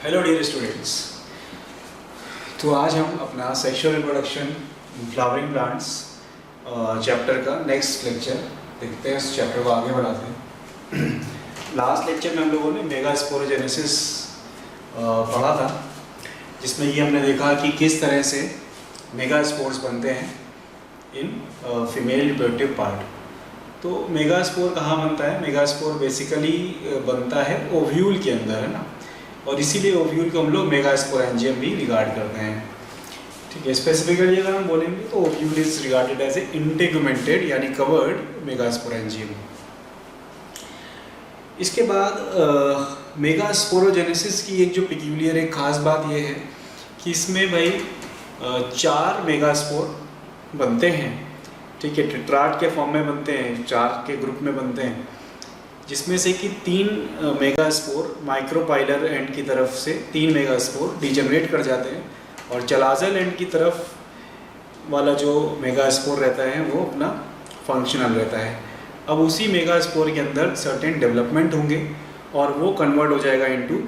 Hello dear students. तो आज हम अपना sexual reproduction flowering plants chapter का नेक्स्ट लेक्चर देखते हैं। इस चैप्टर को आगे बढ़ाते हैं। लास्ट लेक्चर में हम लोगों ने मेगास्पोरोजेनेसिस पढ़ा था, जिसमें ये हमने देखा कि किस तरह से मेगास्पोर्स बनते हैं इन फीमेल रिप्रोडक्टिव पार्ट। तो मेगास्पोर कहाँ बनता है? मेगास्पोर बेसिकली बनता है ओव्यूल के अंदर, है ना, और इसीलिए ओव्यूल को हम लोग मेगास्पोरेंजियम भी रिगार्ड करते हैं। ठीक है, स्पेसिफिकली अगर हम बोलेंगे तो ovule is regarded as a integumented यानी कवर्ड मेगास्पोरेंजियम। इसके बाद मेगास्पोरोजेनेसिस की एक जो पिक्यूलियर एक खास बात यह है कि इसमें भाई 4 मेगास्पोर बनते हैं। ठीक है, टेट्राड के फॉर्म में बनते हैं, 4 के ग्रुप में बनते हैं, जिसमें से कि 3 मेगास्पोर माइक्रोपाइलर एंड की तरफ से 3 मेगास्पोर डिजेनरेट कर जाते हैं, और चलाजल एंड की तरफ वाला जो मेगास्पोर रहता है वो अपना फंक्शनल रहता है। अब उसी मेगास्पोर के अंदर सर्टेन डेवलपमेंट होंगे और वो कन्वर्ट हो जाएगा into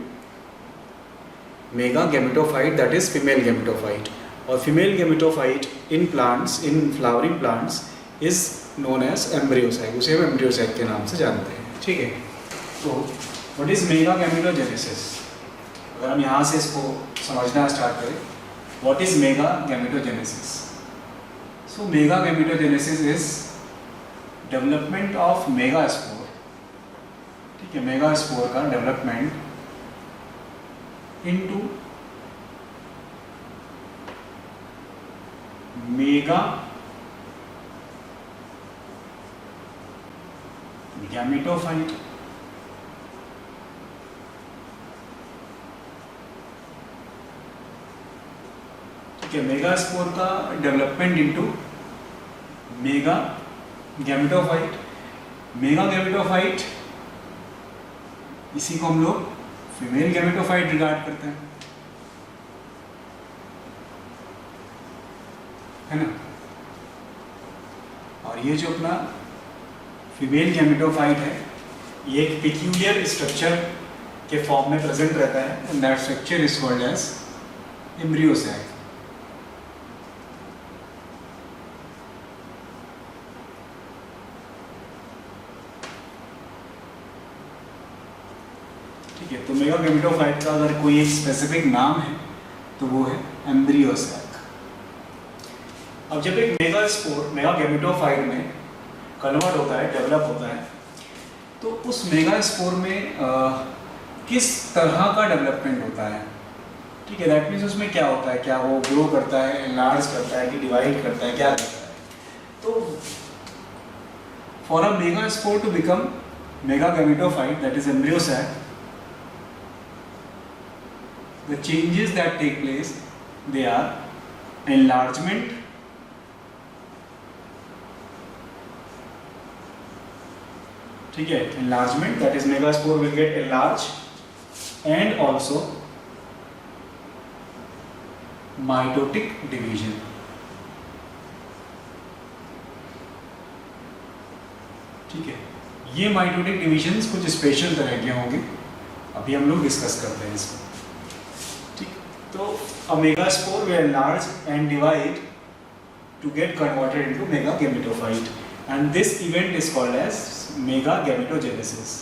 mega gametophyte, that is female gametophyte. और female gametophyte in plants, in flowering plants is known as embryo sac, उसे हम एम्ब्रियोसैक के नाम से जानते हैं। ठीक है, तो व्हाट इज मेगा गैमेटोजेनेसिस? अगर हम यहाँ से इसको समझना स्टार्ट करें, what is mega gametogenesis? So mega gametogenesis is development of megaspore. ठीक है, मेगास्पोर का डेवलपमेंट इनटू मेगा गैमेटोफाइट। ठीक है, मेगास्पोर का development into mega gametophyte. Mega gametophyte इसी को हम लोग फीमेल गैमेटोफाइट रिगार्ड करते हैं, है ना। और ये जो अपना फीमेल गैमेटोफाइट है, ये एक पिक्यूलियर स्ट्रक्चर के फॉर्म में प्रेजेंट रहता है, and that structure is called as embryo sac. ठीक है, तो मेगा गैमेटोफाइट का अगर कोई एक स्पेसिफिक नाम है तो वो है एम्ब्रियोसैक। अब जब एक मेगास्पोर मेगा गैमेटोफाइट में कन्वर्ट होता है, डेवलप होता है, तो उस मेगास्पोर में किस तरह का डेवलपमेंट होता है? ठीक है, दैट मीन्स उसमें क्या होता है, क्या वो ग्रो करता है, एनलार्ज करता है कि डिवाइड करता है, क्या करता है? तो for a megaspore to become mega gametophyte, that is embryo sac, the changes that take place, they are enlargement, ठीक है, enlargement, that is megaspore will get enlarged, and also mitotic division। ठीक है, ये mitotic divisions कुछ special तरह के होंगे, अभी हम लोग डिस्कस करते हैं इसको। तो a megaspore will enlarge and divide to get converted into mega gametophyte, and this event is called as mega gametogenesis।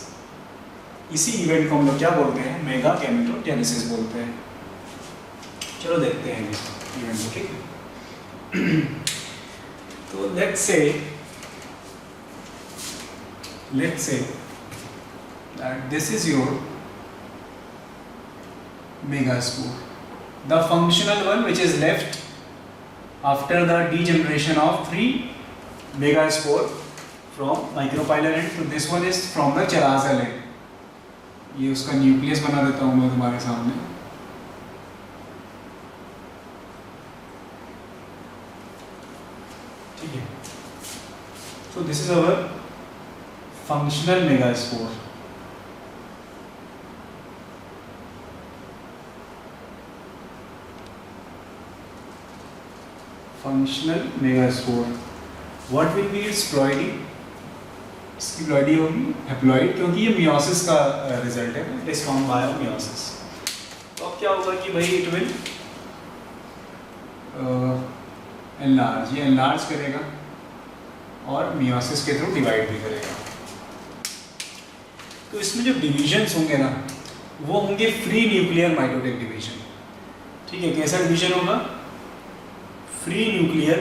इसी इवेंट को हम लोग क्या बोलते हैं? मेगा गैमेटोजेनेसिस बोलते हैं। चलो देखते हैं इस इवेंट को। ठीक है, तो let's say that this is your megaspore, the functional one which is left after the degeneration of 3 megaspore from micropylar end, so this one is from the chalaza end। ये उसका न्यूक्लियस बना देता हूँ मैं तुम्हारे सामने। ठीक है, so this is our functional megaspore। Functional megaspore, what will be it's ploidy? इसकी प्लॉइडी होगी हैप्लॉइड, क्योंकि ये मियोसिस का रिजल्ट है, it is form by meiosis. तो अब क्या होगा कि भाई इट विल एनलार्ज, ये एनलार्ज करेगा और मियोसिस के थ्रू डिवाइड भी करेगा। तो इसमें जो डिविजन्स होंगे ना वो होंगे फ्री न्यूक्लियर माइटोटिक डिवीजन। ठीक है, कैसा डिवीजन होगा? Free nuclear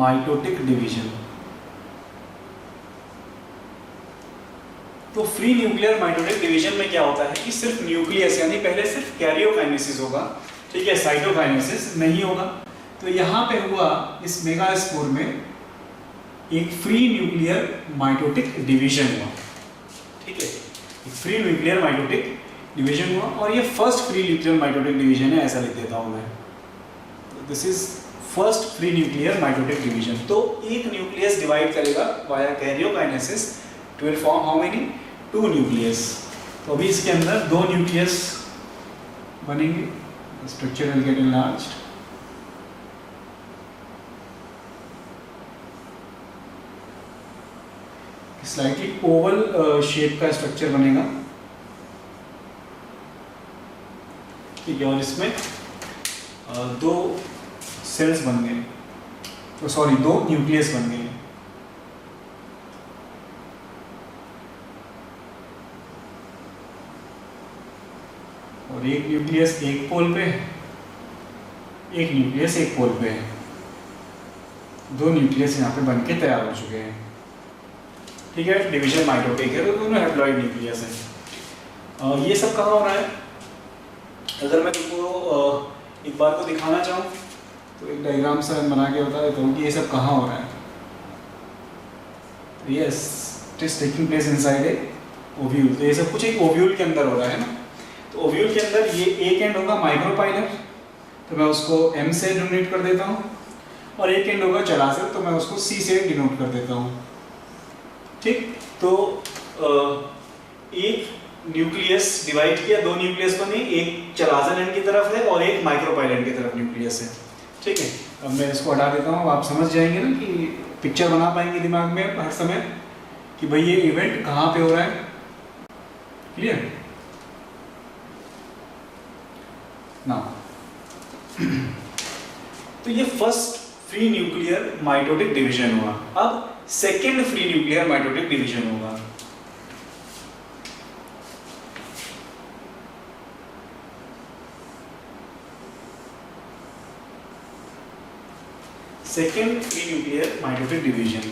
mitotic division. तो फ्री न्यूक्लियर माइटोटिक डिवीजन में क्या होता है कि सिर्फ न्यूक्लियस यानी पहले सिर्फ कैरियोकाइनेसिस होगा, ठीक है, साइटोकाइनेसिस नहीं होगा। तो यहाँ पे हुआ इस मेगास्पोर में एक फ्री न्यूक्लियर माइटोटिक डिवीजन हुआ, ठीक है, एक फ्री न्यूक्लियर माइटोटिक डिवीजन हुआ और ये first free nuclear mitotic division है, ऐसा लिख देता हूँ मैं। This is first free nuclear mitotic division. तो एक न्यूक्लियस डिवाइड करेगा via karyokinesis, it will form how many? 2 nucleus. तो अभी इसके अंदर 2 न्यूक्लियस बनेंगे, structure will get enlarged. Slightly Oval shape का स्ट्रक्चर बनेगा, ठीक है, और इसमें 2 सेल्स बन गए, तो सॉरी 2 न्यूक्लियस बन गए। और एक न्यूक्लियस एक पोल पे, एक न्यूक्लियस एक पोल पे है। 2 न्यूक्लियस यहाँ पे बन के तैयार हो चुके हैं, ठीक है। डिवीजन माइटोटिक है तो दोनों हैप्लॉइड न्यूक्लियस है। ये सब कहाँ हो रहा है? अगर मैं तुमको एक बार को दिखाना चाहूँ तो एक डायग्राम से बना के बता देता हूँ कि ये सब कहाँ हो रहा है। Yes, it is taking place inside a ovule. तो ये सब कुछ एक ओव्यूल के अंदर हो रहा है ना। तो ओव्यूल के अंदर ये एक एंड होगा माइक्रोपाइलर, तो मैं उसको M से डिनोट कर देता हूँ, और एक एंड होगा चलाजल, तो मैं उसको C से डिनोट कर देता हूँ, ठीक। तो एक न्यूक्लियस डिवाइड किया, 2 न्यूक्लियस बने, एक चलाजल एंड की तरफ है और एक माइक्रोपाइलर की तरफ न्यूक्लियस है, ठीक है। अब मैं इसको हटा देता हूँ, आप समझ जाएंगे ना कि पिक्चर बना पाएंगे दिमाग में हर समय कि भाई ये इवेंट कहाँ पे हो रहा है। क्लियर ना? तो ये first free nuclear mitotic division हुआ। अब second free nuclear mitotic division होगा। Second free nuclear mitotic division.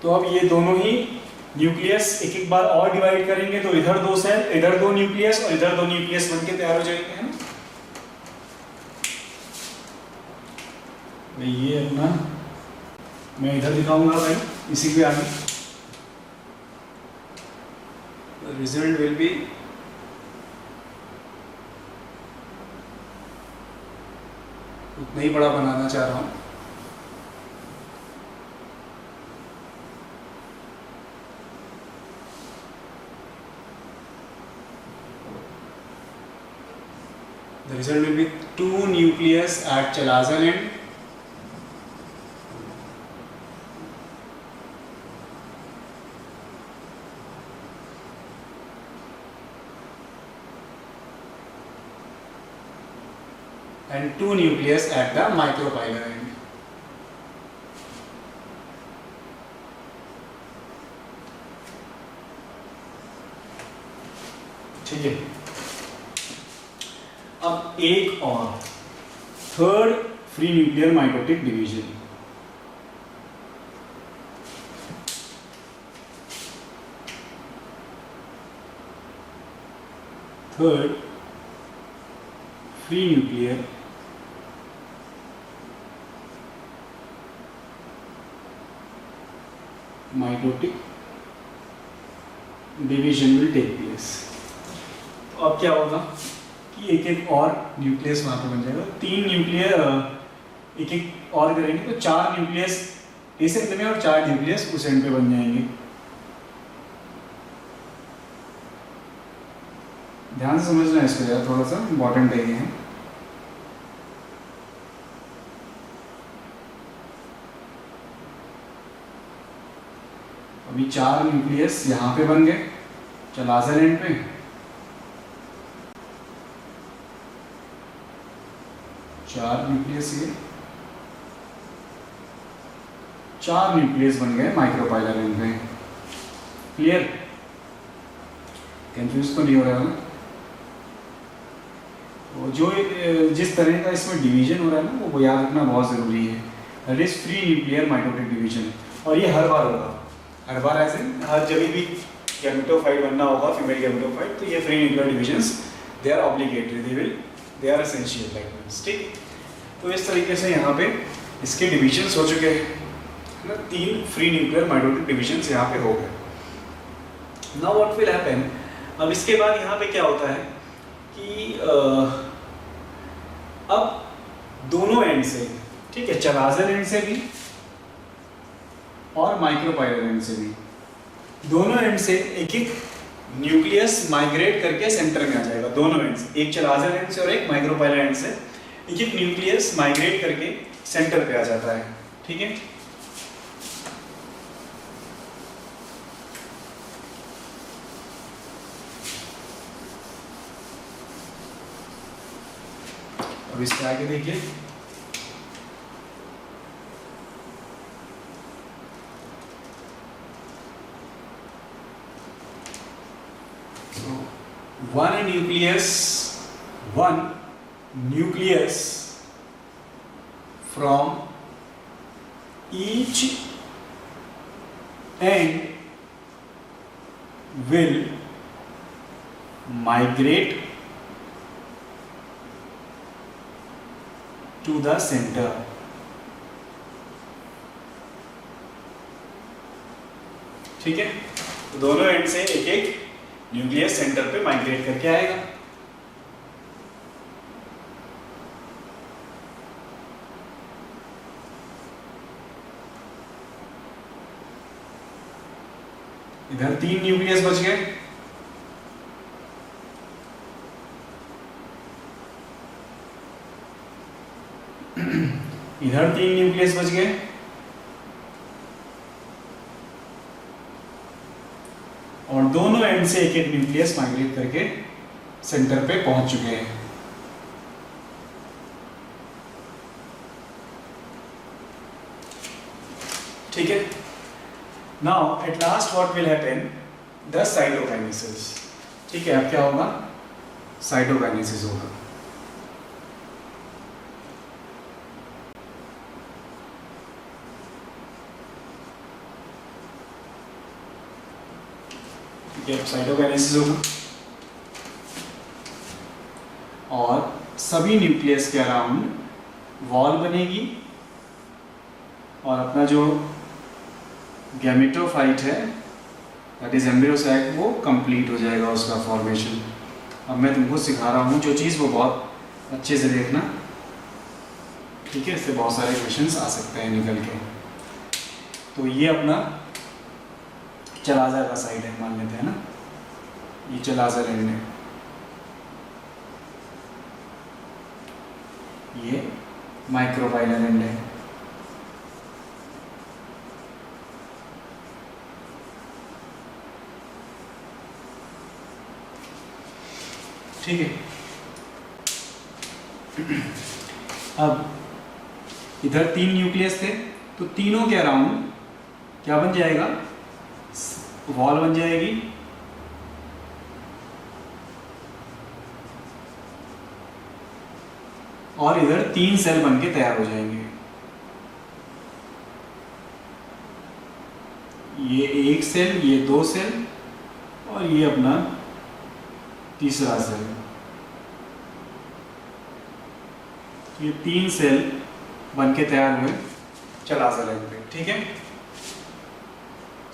तो अब ये दोनों ही न्यूक्लियस एक एक बार और डिवाइड करेंगे, तो इधर 2 सेल, इधर 2 न्यूक्लियस और इधर 2 न्यूक्लियस बनके तैयार हो जाएंगे, है ना। ये अपना मैं इधर दिखाऊंगा भाई, इसी के आगे रिजल्ट विल बी उतना ही बड़ा बनाना चाह रहा हूँ। The result will be 2 nucleus at chalazal end and 2 nucleus at the micropylar end. ठीक है। अब एक और third free nuclear mitotic division. Third free nuclear mitotic division will take place. तो अब क्या होगा कि एक एक और न्यूक्लियस वहाँ पे बन जाएगा। 3 न्यूक्लियर एक एक और करेंगे तो 4 न्यूक्लियस इस एंड में और 4 न्यूक्लियस उस एंड पे बन जाएंगे। ध्यान से समझना है इसको यार, थोड़ा सा इंपॉर्टेंट है ये। अभी 4 न्यूक्लियस यहाँ पे बन गए चलाजर एंड पे, 4 न्यूक्लियस ये, 4 न्यूक्लियस बन गए माइक्रोपाइलर एंड पे। क्लियर? कंफ्यूज तो नहीं हो रहा है ना? तो जो जिस तरह का इसमें डिवीजन हो रहा है ना, वो याद रखना बहुत ज़रूरी है। That is free nuclear mitotic division, और ये हर बार होगा। हर बार ऐसे हर जब भी गैमेटोफाइट बनना होगा, फीमेल गैमेटोफाइट, तो ये free nuclear divisions they are obligatory, they are essential like means. ठीक, तो इस तरीके से यहाँ पे इसके डिवीजन्स हो चुके हैं ना, 3 फ्री न्यूक्लियर माइटोटिक डिवीजन्स यहाँ पे हो गए। नाउ व्हाट विल हैपन, अब इसके बाद यहाँ पे क्या होता है कि अब दोनों एंड से, ठीक है, चलाजर एंड से भी और माइक्रोपाइलर एंड से भी, दोनों एंड से एक एक न्यूक्लियस माइग्रेट करके सेंटर में आ जाएगा। दोनों एंड से, एक चलाजर एंड से और एक माइक्रोपाइलर एंड से, एक एक न्यूक्लियस माइग्रेट करके सेंटर पे आ जाता है। ठीक है, अब इसके आगे देखिए, one nucleus from each end will migrate to the center. ठीक है, तो दोनों एंड से एक एक न्यूक्लियस सेंटर पे माइग्रेट करके आएगा। इधर 3 न्यूक्लियस बच गए, इधर 3 न्यूक्लियस बच गए, और दोनों एंड से एक एक न्यूक्लियस माइग्रेट करके सेंटर पे पहुंच चुके हैं। ठीक है, now at last what will happen, the cytokinesis. ठीक है, अब क्या होगा, साइटोकाइनेसिस होगा। साइटोकाइनेसिस होगा, और सभी न्यूक्लियस के अराउंड वॉल बनेगी, और अपना जो गैमेटोफाइट है, दैट इज एम्ब्रियो सैक, वो कंप्लीट हो जाएगा उसका फॉर्मेशन। अब मैं तुमको सिखा रहा हूँ जो चीज़, वो बहुत अच्छे से देखना। ठीक है, इससे बहुत सारे क्वेश्चंस आ सकते हैं निकल के। तो ये अपना चलाजर का साइड है मान लेते हैं ना, ये चलाजर एंड है, ये माइक्रोपाइलर एंड है। ठीक है, अब इधर 3 न्यूक्लियस थे, तो तीनों के अराउंड क्या बन जाएगा, वॉल बन जाएगी, और इधर 3 सेल बन के तैयार हो जाएंगे। ये 1 सेल, ये 2 सेल, और ये अपना तीसरा सेल। ये 3 सेल बन के तैयार हुए चलाजर एंड पे। ठीक है,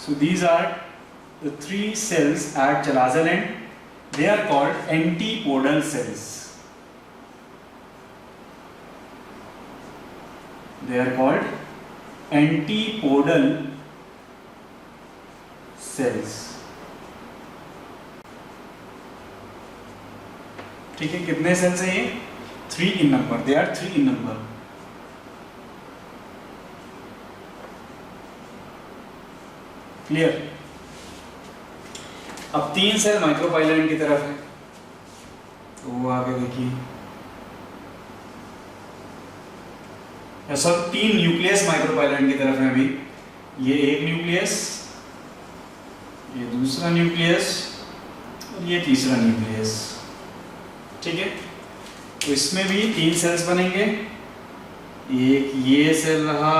so these are the 3 cells at chalaza end. They are called antipodal cells. They are called antipodal cells. ठीक है, कितने सेल्स हैं ये? 3 in number, they are 3 in number. Clear? अब 3 सेल माइक्रोपाइलम की तरफ है, तो वो आगे देखिए, सब 3 न्यूक्लियस माइक्रोपाइलम की तरफ है अभी। ये एक न्यूक्लियस, ये दूसरा न्यूक्लियस और ये तीसरा न्यूक्लियस। ठीक है, तो इसमें भी 3 सेल्स बनेंगे। एक ये सेल रहा,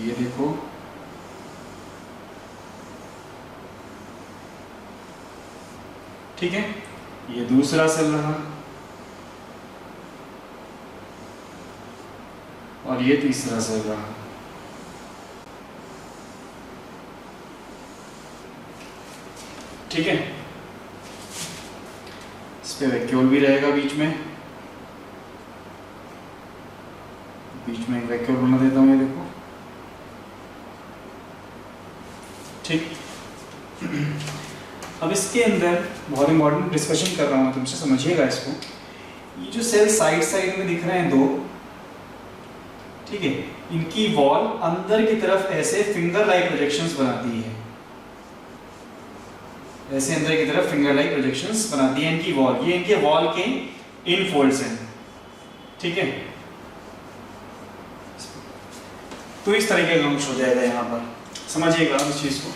ये देखो, ठीक है, ये दूसरा सेल रहा और ये तीसरा सेल रहा। ठीक है, इस पे वैक्यूल भी रहेगा बीच में एक वैक्यूल बना देता हूं, ये देखो। ठीक, अब इसके अंदर बहुत इंपॉर्टेंट डिस्कशन कर रहा हूं तुमसे, समझिएगा इसको। ये जो सेल साइड में दिख रहे हैं 2, ठीक है, इनकी वॉल अंदर की तरफ ऐसे फिंगर लाइक प्रोजेक्शंस बनाती है, ऐसे अंदर की तरफ फिंगर लाइक प्रोजेक्शंस बनाती है इनकी वॉल। ये इनके वॉल के इन फोल्ड्स हैं। ठीक है, तो इस तरीके का कुछ हो जाएगा यहाँ पर, समझिएगा इस चीज को।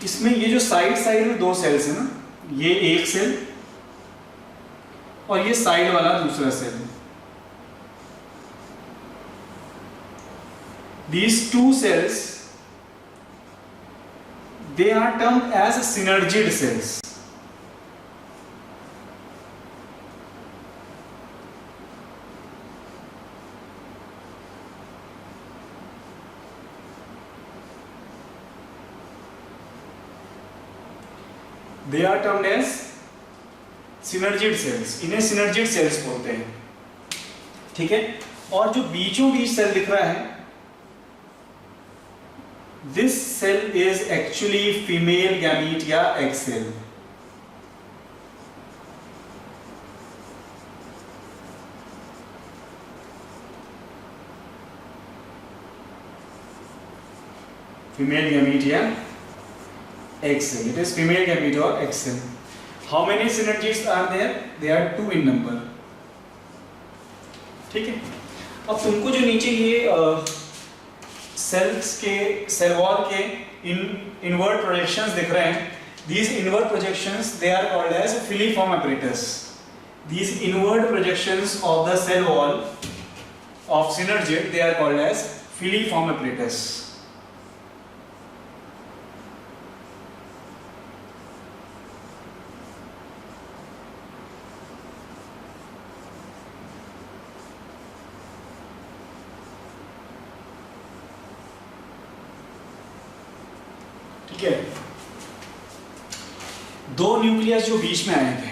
इसमें ये जो साइड में 2 सेल्स है ना, ये एक सेल और ये साइड वाला दूसरा cell. These 2 cells, they are termed as synergid cells. They are termed as synergid cells. इन्हें synergid cells बोलते हैं। ठीक है, और जो बीचों बीच सेल दिख रहा है, this cell is actually female gamete या egg cell। female gamete या egg cell, it is female gamete or egg cell। how many synergids are there? they are 2 in number। ठीक है, अब तुमको जो नीचे ये सेल्स के सेल वॉल के इनवर्ट प्रोजेक्शंस दिख रहे हैं, these inward projections they are called as filiform apparatus। these inward projections of the cell wall of synergid they are called as filiform apparatus। ठीक है, 2 न्यूक्लियस जो बीच में आए थे,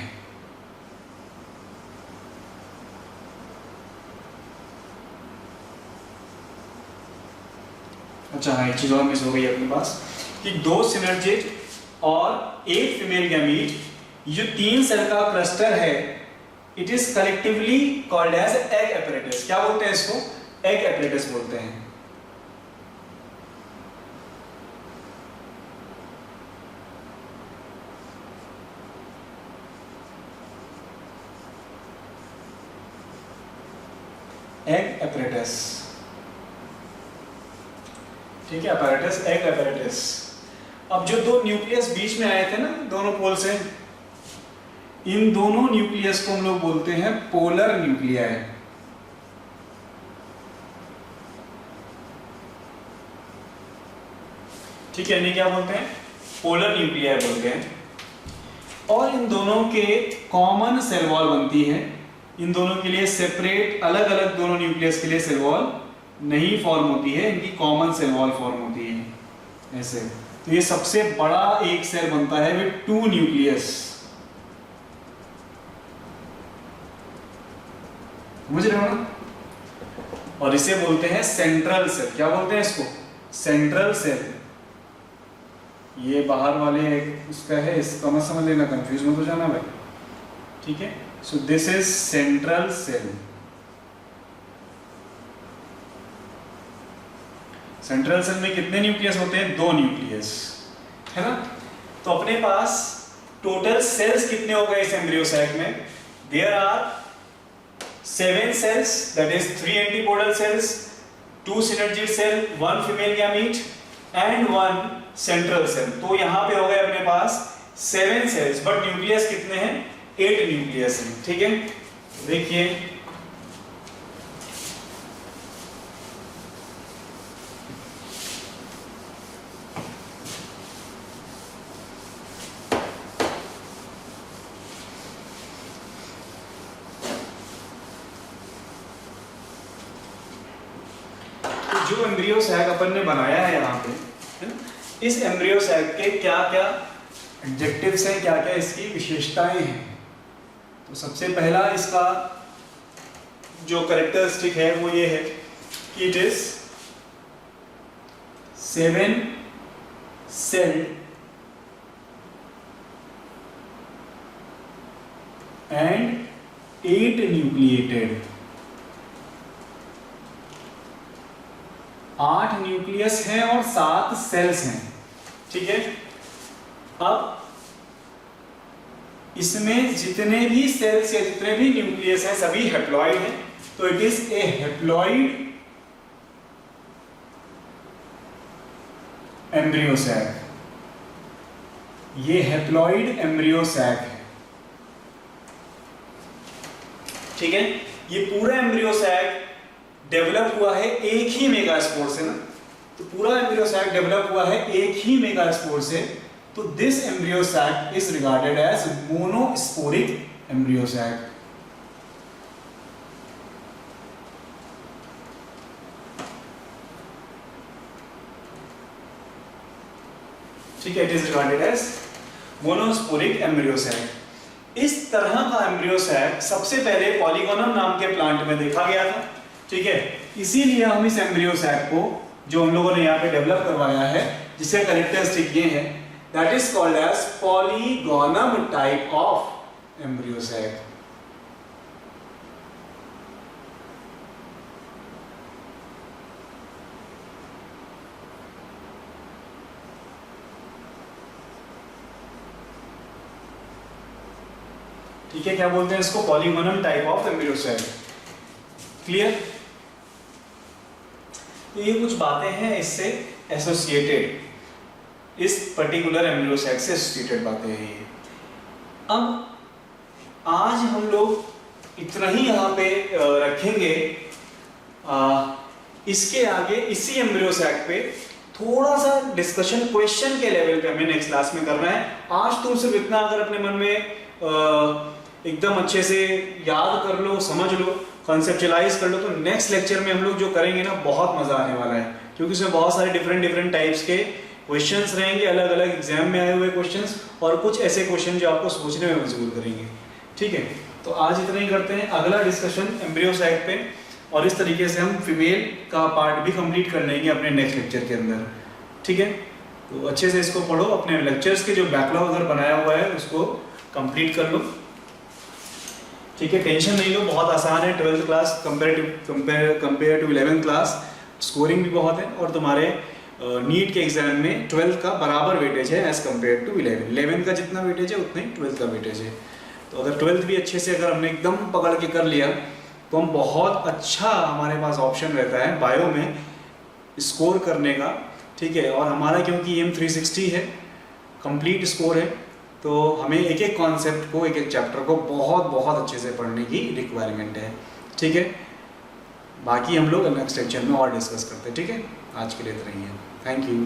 अच्छा हाँ, एक चीज और मिस हो गई अपने पास कि 2 सिनर्जिड और एक फीमेल गैमीट, ये जो 3 सेल का क्लस्टर है, it is collectively called as egg apparatus। क्या बोलते हैं इसको? एग apparatus बोलते हैं। एग apparatus, ठीक है, apparatus, एग apparatus। अब जो 2 न्यूक्लियस बीच में आए थे ना, दोनों पोल से, इन दोनों न्यूक्लियस को हम लोग बोलते हैं पोलर न्यूक्लियाई। ठीक है, इन्हें क्या बोलते हैं? पोलर न्यूक्लियाई बोलते हैं। और इन दोनों के कॉमन सेल वॉल बनती है। इन दोनों के लिए सेपरेट, अलग अलग दोनों न्यूक्लियस के लिए सेल वॉल नहीं फॉर्म होती है, इनकी कॉमन सेल वॉल फॉर्म होती है ऐसे। तो ये सबसे बड़ा एक सेल बनता है विद 2 न्यूक्लियस। समझ रहे हो ना? और इसे बोलते हैं सेंट्रल सेल। क्या बोलते हैं इसको? Central cell. ये बाहर वाले उसका है, इसका मत समझ लेना, कंफ्यूज मत हो जाना भाई, ठीक है। So this is central cell. Central cell में कितने न्यूक्लियस होते हैं? 2 न्यूक्लियस, है ना। तो अपने पास टोटल सेल्स कितने हो गए इस एम्ब्रियो सैक में? There are 7 cells, that is 3 antipodal cells, 2 synergid cell, 1 female gamete and 1 central cell। तो यहाँ पे हो गए अपने पास 7 cells, बट न्यूक्लियस कितने हैं? 8 न्यूक्लियस हैं, ठीक है। देखिए जो एम्ब्रियो सैक अपन ने बनाया है यहाँ पे, है ना, इस एम्ब्रियो सैक के क्या क्या एडजेक्टिव्स हैं, क्या क्या इसकी विशेषताएं हैं। तो सबसे पहला इसका जो कैरेक्टरिस्टिक है वो ये है कि it is 7 celled and 8 nucleated। 8 nucleus हैं और 7 सेल्स हैं, ठीक है। अब इसमें जितने भी सेल्स या जितने भी न्यूक्लियस हैं सभी हैप्लॉइड हैं, तो it is a haploid embryo sac. ये हैप्लॉइड एम्ब्रियो सैक है, ठीक है। ये पूरा एम्ब्रियो सैक डेवलप हुआ है एक ही मेगास्पोर से ना, तो पूरा एम्ब्रियो सैक डेवलप हुआ है एक ही मेगास्पोर से। तो this embryo sac is regarded as monosporic embryo sac. ठीक है, it is regarded as monosporic embryo sac. इस तरह का एम्ब्रियो सैक सबसे पहले पॉलीगोनम नाम के प्लांट में देखा गया था, ठीक है। इसीलिए हम इस एम्ब्रियो सैक को जो हम लोगों ने यहाँ पे डेवलप करवाया है, जिसका कैरेक्टरिस्टिक ये है, that is called as polygonum type of embryo sac. ठीक है, क्या बोलते हैं इसको? Polygonum type of embryo sac. Clear? तो ये कुछ बातें हैं इससे एसोसिएटेड, इस पर्टिकुलर एम्ब्रियो सैक से एसोसिएटेड बातें हैं ये। अब आज हम लोग इतना ही यहाँ पे रखेंगे। इसके आगे इसी एम्ब्रियो सैक पे थोड़ा सा डिस्कशन क्वेश्चन के लेवल पे हमें नेक्स्ट क्लास में करना है। आज तुम सिर्फ इतना अगर अपने मन में एकदम अच्छे से याद कर लो, समझ लो, कॉन्सेप्चुअलाइज कर लो, तो नेक्स्ट लेक्चर में हम लोग जो करेंगे ना, बहुत मजा आने वाला है, क्योंकि इसमें बहुत सारे डिफरेंट टाइप्स के क्वेश्चंस रहेंगे, अलग अलग एग्जाम में आए हुए क्वेश्चंस, और कुछ ऐसे क्वेश्चन जो आपको सोचने में मजबूर करेंगे। ठीक है, तो आज इतना ही करते हैं। अगला डिस्कशन एम्ब्रियो सैक पे, और इस तरीके से हम फीमेल का पार्ट भी कंप्लीट कर लेंगे अपने नेक्स्ट लेक्चर के अंदर। ठीक है, तो अच्छे से इसको पढ़ो, अपने लेक्चर्स के जो बैकलॉग अगर बनाया हुआ है उसको कंप्लीट कर लो। ठीक है, टेंशन नहीं लो, बहुत आसान है। 12th class compare to 11th class, scoring भी बहुत है, और तुम्हारे नीट के एग्जाम में 12th का बराबर वेटेज है एज कम्पेयर टू 11th का जितना वेटेज है उतना ही 12th का वेटेज है। तो अगर 12th भी अच्छे से अगर हमने एकदम पकड़ के कर लिया तो हम बहुत अच्छा, हमारे पास ऑप्शन रहता है बायो में स्कोर करने का। ठीक है, और हमारा क्योंकि एम 360 है, कंप्लीट स्कोर है, तो हमें एक एक कॉन्सेप्ट को, एक एक चैप्टर को बहुत अच्छे से पढ़ने की रिक्वायरमेंट है। ठीक है, बाकी हम लोग नेक्स्ट लेक्चर में और डिस्कस करते हैं। ठीक है, आज के लिए इतना ही है। Thank you.